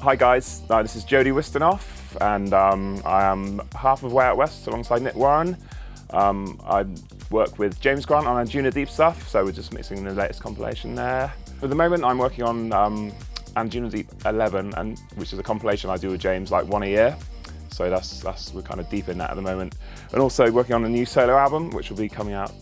Hi guys, this is Jody Wisternoff, and I am half of Way Out West alongside Nick Warren. I work with James Grant on our Junior Deep stuff, so we're just mixing the latest compilation there. At the moment I'm working on Junior Deep 11, which is a compilation I do with James like one a year. So we're kind of deep in that at the moment. And also working on a new solo album, which will be coming out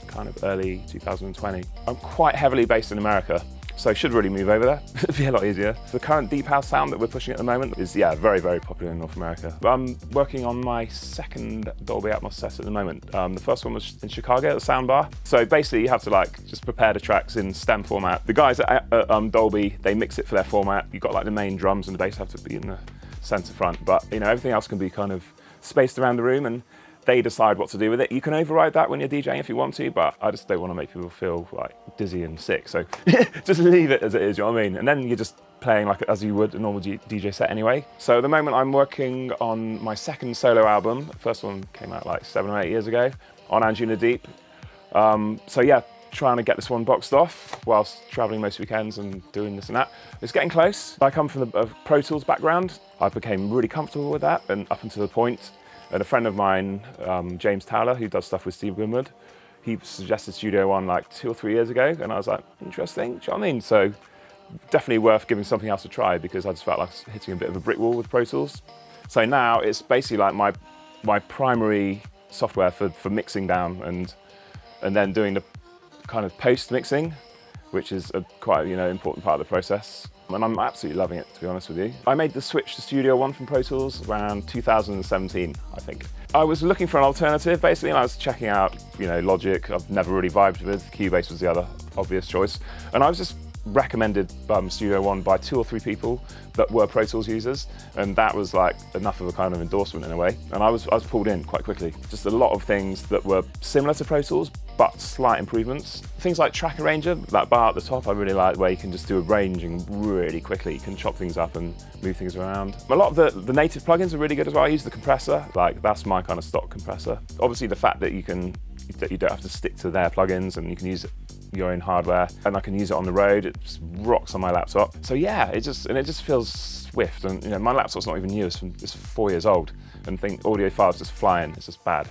kind of early 2020. I'm quite heavily based in America, so I should really move over there. It'd be a lot easier. The current deep house sound that we're pushing at the moment is, very, very popular in North America. I'm working on my second Dolby Atmos set at the moment. The first one was in Chicago at the Sound Bar. So basically you have to just prepare the tracks in stem format. The guys at Dolby, they mix it for their format. You've got the main drums and the bass have to be in the center front, but everything else can be kind of spaced around the room, and they decide what to do with it. You can override that when you're DJing if you want to, but I just don't want to make people feel dizzy and sick. So just leave it as it is, you know what I mean? And then you're just playing as you would a normal DJ set anyway. So at the moment I'm working on my second solo album. The first one came out 7 or 8 years ago on Junior Deep. So yeah, trying to get this one boxed off whilst traveling most weekends and doing this and that. It's getting close. I come from the Pro Tools background. I became really comfortable with that, and up until the point, and a friend of mine, James Towler, who does stuff with Steve Winwood, he suggested Studio One 2 or 3 years ago, and I was like, interesting, do you know what I mean? So definitely worth giving something else a try, because I just felt like hitting a bit of a brick wall with Pro Tools. So now it's basically my primary software for mixing down and then doing the kind of post mixing, which is a quite important part of the process. And I'm absolutely loving it, to be honest with you. I made the switch to Studio One from Pro Tools around 2017, I think. I was looking for an alternative, basically, and I was checking out, Logic. I've never really vibed with. Cubase was the other obvious choice. And I was just recommended Studio One by 2 or 3 people that were Pro Tools users, and that was enough of a kind of endorsement in a way. And I was pulled in quite quickly. Just a lot of things that were similar to Pro Tools, but slight improvements. Things like Track Arranger, that bar at the top, I really like, where you can just do arranging really quickly. You can chop things up and move things around. A lot of the native plugins are really good as well. I use the compressor, that's my kind of stock compressor. Obviously the fact that you don't have to stick to their plugins, and you can use your own hardware, and I can use it on the road. It just rocks on my laptop. So yeah, it just feels swift, and my laptop's not even new, it's 4 years old, and audio files just flying, it's just bad.